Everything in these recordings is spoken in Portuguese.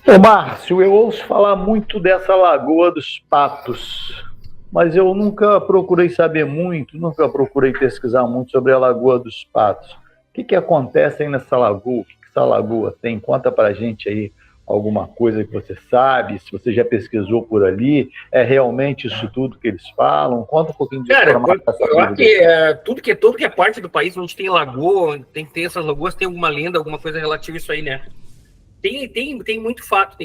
Ô Márcio, eu ouço falar muito dessa Lagoa dos Patos, mas eu nunca procurei saber muito, nunca procurei pesquisar muito sobre a Lagoa dos Patos. O que acontece aí nessa lagoa? O que essa lagoa tem? Conta pra gente aí alguma coisa que você sabe, se você já pesquisou por ali, é realmente isso tudo que eles falam? Conta um pouquinho disso Cara, para matar essa eu acho dúvida. que tudo que é parte do país onde tem lagoa, tem que ter essas lagoas, tem alguma lenda, alguma coisa relativa a isso aí, né? Tem muito fato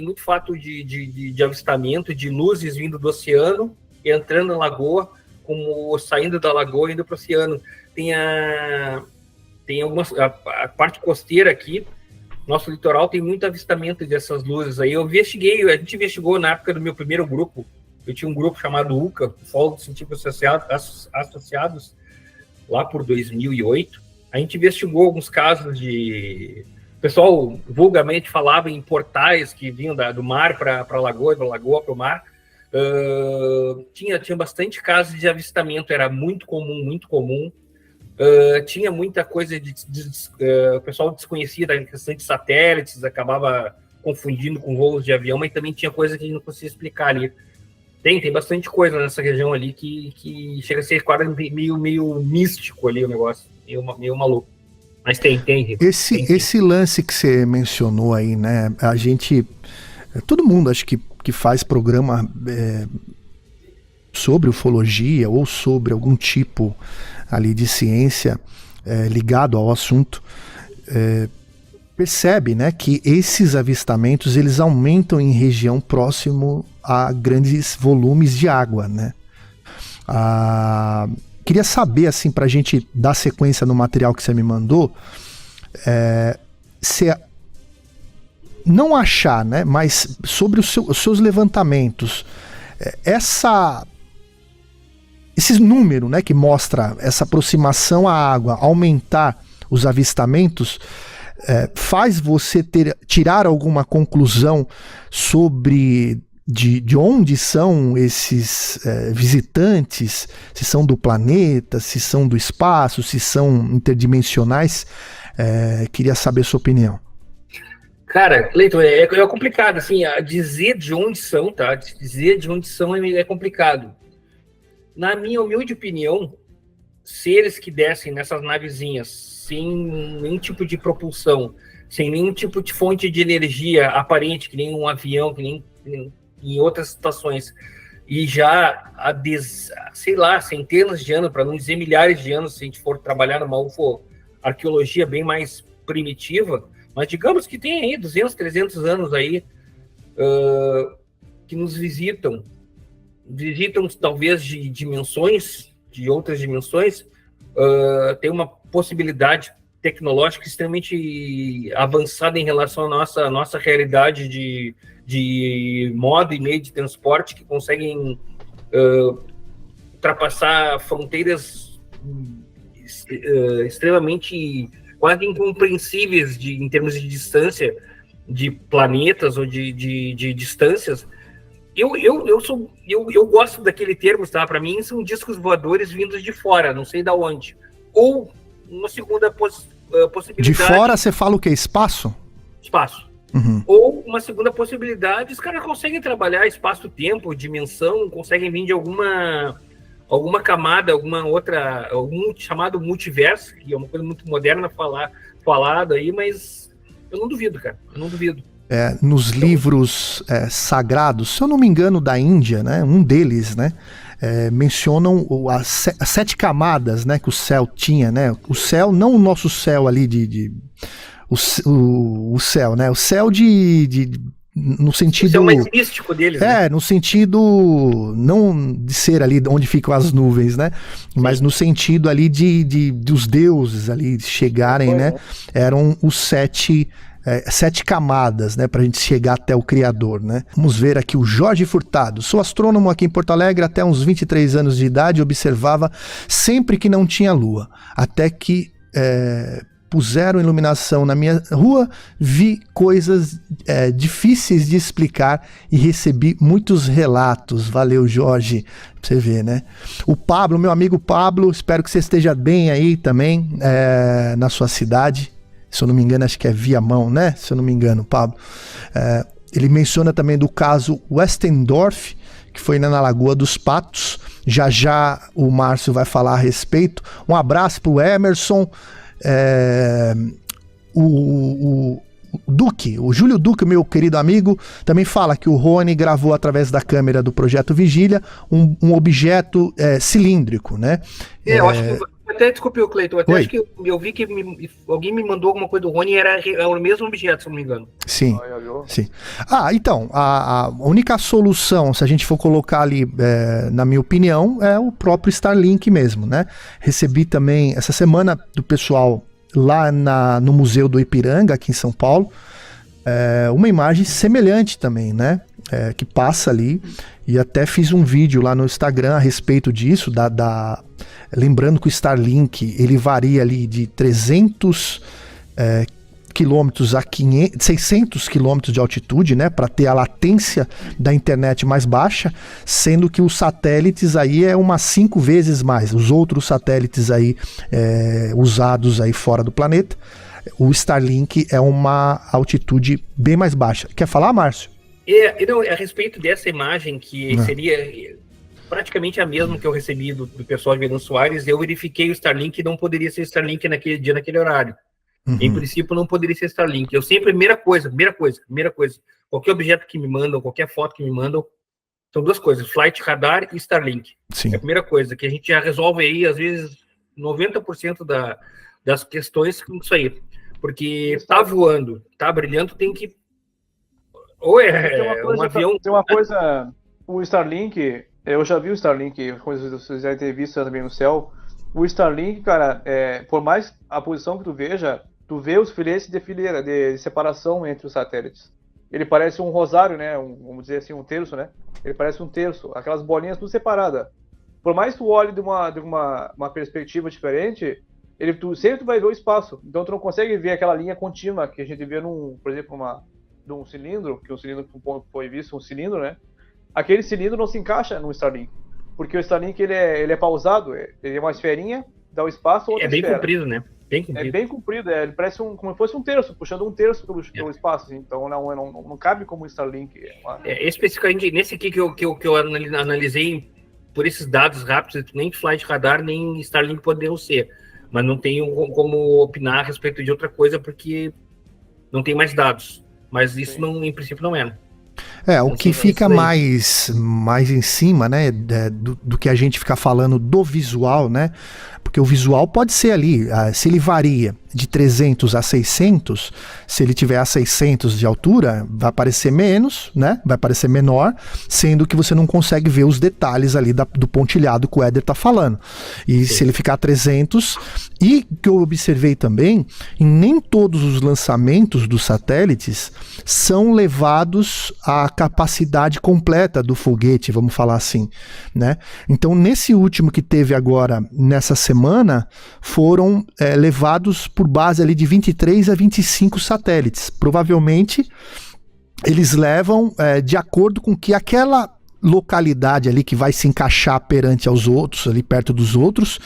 de avistamento, de luzes vindo do oceano, entrando na lagoa, como saindo da lagoa e indo para o oceano. Tem a parte costeira aqui, nosso litoral tem muito avistamento dessas luzes aí. A gente investigou na época do meu primeiro grupo. Eu tinha um grupo chamado UCA, Fórum de Científicos Associados, lá por 2008. A gente investigou alguns casos de... O pessoal vulgarmente falava em portais que vinham do mar para a lagoa, da lagoa para o mar. Tinha bastante casos de avistamento, era muito comum, muito comum. Tinha muita coisa o pessoal desconhecia da questão de satélites, acabava confundindo com voos de avião, mas também tinha coisa que a gente não conseguia explicar ali. Tem bastante coisa nessa região ali que chega a ser quase meio místico ali o negócio, meio maluco. Mas tem. Esse lance que você mencionou aí, né? A gente, todo mundo acho que faz programa sobre ufologia ou sobre algum tipo ali de ciência ligado ao assunto, percebe, né, que esses avistamentos eles aumentam em região próximo a grandes volumes de água, né? Queria saber, assim, pra gente dar sequência no material que você me mandou, se não achar, né, mas sobre os seus levantamentos, esse número, né, que mostra essa aproximação à água, aumentar os avistamentos, faz você tirar alguma conclusão sobre de onde são esses visitantes, se são do planeta, se são do espaço, se são interdimensionais? Queria saber sua opinião. Cara, Cleiton, é complicado, assim, dizer de onde são, tá? Dizer de onde são é complicado. Na minha humilde opinião, seres que descem nessas navezinhas sem nenhum tipo de propulsão, sem nenhum tipo de fonte de energia aparente, que nem um avião, que nem em outras situações, e já há, sei lá, centenas de anos, para não dizer milhares de anos, se a gente for trabalhar numa ufo-arqueologia bem mais primitiva, mas digamos que tem aí 200, 300 anos aí que nos visitam talvez de outras dimensões, tem uma possibilidade tecnológica extremamente avançada em relação à nossa realidade de modo e meio de transporte, que conseguem ultrapassar fronteiras extremamente quase incompreensíveis em termos de distância de planetas ou de distâncias. Eu gosto daquele termo, tá? Para mim são discos voadores vindos de fora, não sei de onde. Ou uma segunda possibilidade... De fora você fala o quê? Espaço? Espaço. Uhum. Ou uma segunda possibilidade, os caras conseguem trabalhar espaço-tempo, dimensão, conseguem vir de alguma camada, algum chamado multiverso, que é uma coisa muito moderna falado aí, mas eu não duvido, cara. Eu não duvido. Nos livros sagrados, se eu não me engano, da Índia, né, um deles, né, mencionam as 7 camadas, né, que o céu tinha, né, o céu, não o nosso céu ali o céu, né, o céu no sentido... O céu mais místico deles, né? No sentido não de ser ali onde ficam as nuvens, né, mas no sentido ali dos deuses ali chegarem, né, eram os 7 camadas, né, pra gente chegar até o Criador, né? Vamos ver aqui o Jorge Furtado. Sou astrônomo aqui em Porto Alegre, até uns 23 anos de idade, observava sempre que não tinha lua. Até que puseram iluminação na minha rua, vi coisas difíceis de explicar e recebi muitos relatos. Valeu, Jorge, pra você ver, né? O Pablo, meu amigo Pablo, espero que você esteja bem aí também, na sua cidade. Se eu não me engano, acho que é Viamão, né? Se eu não me engano, Pablo. Ele menciona também do caso Westendorf, que foi na Lagoa dos Patos. Já o Márcio vai falar a respeito. Um abraço para o Emerson, o Duque, o Júlio Duque, meu querido amigo, também fala que o Rony gravou através da câmera do Projeto Vigília um objeto cilíndrico, né? Eu acho que... Até desculpe, Cleiton, acho que eu vi que alguém me mandou alguma coisa do Rony, era o mesmo objeto, se não me engano. Sim, sim. Então, a única solução, se a gente for colocar ali, na minha opinião, é o próprio Starlink mesmo, né? Recebi também, essa semana, do pessoal lá no Museu do Ipiranga, aqui em São Paulo, uma imagem semelhante também, né? Que passa ali, e até fiz um vídeo lá no Instagram a respeito disso, lembrando que o Starlink, ele varia ali de 300 quilômetros a 600 quilômetros de altitude, né, para ter a latência da internet mais baixa, sendo que os satélites aí é umas 5 vezes mais, os outros satélites aí usados aí fora do planeta, o Starlink é uma altitude bem mais baixa. Quer falar, Márcio? A respeito dessa imagem, que seria praticamente a mesma que eu recebi do pessoal de Venâncio Soares, eu verifiquei o Starlink e não poderia ser Starlink naquele dia, naquele horário. Em princípio, não poderia ser Starlink. Eu sempre, primeira coisa, qualquer objeto que me mandam, qualquer foto que me mandam, são duas coisas, Flight Radar e Starlink. Sim. É a primeira coisa, que a gente já resolve aí, às vezes, 90% das questões com isso aí. Porque tá voando, tá brilhando, tem que... Ou um avião... Tem uma coisa, o Starlink, eu já vi o Starlink, quando vocês já ter visto também no céu, o Starlink, cara, por mais a posição que tu veja, tu vê os filetes de fileira, de separação entre os satélites. Ele parece um rosário, né, vamos dizer assim, um terço, né, ele parece um terço, aquelas bolinhas tudo separadas. Por mais que tu olhe de uma perspectiva diferente, sempre tu vai ver o espaço, então tu não consegue ver aquela linha contínua que a gente vê por exemplo, num cilindro, que o cilindro foi visto, um cilindro, né? Aquele cilindro não se encaixa no Starlink, porque o Starlink ele é pausado, ele é uma esferinha, dá o espaço, outra bem esfera. Comprido, né? Bem comprido. É bem comprido, ele parece como se fosse um terço, puxando um terço pelo espaço, assim, então não cabe como um Starlink. Especificamente nesse aqui que eu analisei, por esses dados rápidos, nem Flight Radar, nem Starlink poderiam ser, mas não tenho como opinar a respeito de outra coisa, porque não tem mais dados. Mas isso, em princípio, não é. O que fica mais em cima, né, do que a gente fica falando do visual, né, porque o visual pode ser ali, se ele varia de 300 a 600, se ele tiver a 600 de altura, vai parecer menos, né, vai parecer menor, sendo que você não consegue ver os detalhes ali do pontilhado que o Éder tá falando. E se ele ficar a 300, e que eu observei também, em nem todos os lançamentos dos satélites são levados à capacidade completa do foguete, vamos falar assim, né? Então, nesse último que teve agora, nessa semana, foram levados por base ali de 23 a 25 satélites. Provavelmente, eles levam de acordo com que aquela localidade ali que vai se encaixar perante aos outros, ali perto dos outros,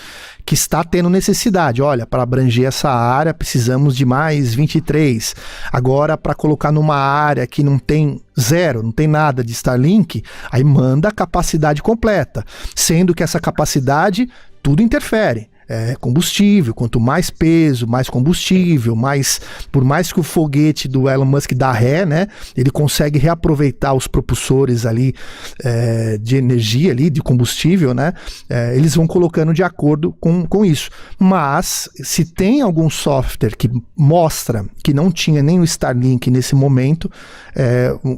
que está tendo necessidade. Olha, para abranger essa área precisamos de mais 23. Agora, para colocar numa área que não tem zero, não tem nada de Starlink, aí manda a capacidade completa, sendo que essa capacidade tudo interfere. Combustível, quanto mais peso, mais combustível, por mais que o foguete do Elon Musk dá ré, né, ele consegue reaproveitar os propulsores ali de energia ali, de combustível, né, eles vão colocando de acordo com isso. Mas se tem algum software que mostra que não tinha nem o Starlink nesse momento,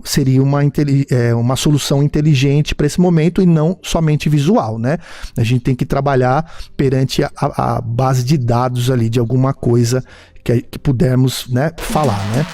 seria uma solução inteligente para esse momento e não somente visual, né? A gente tem que trabalhar perante a base de dados ali de alguma coisa que pudermos, né, falar, né?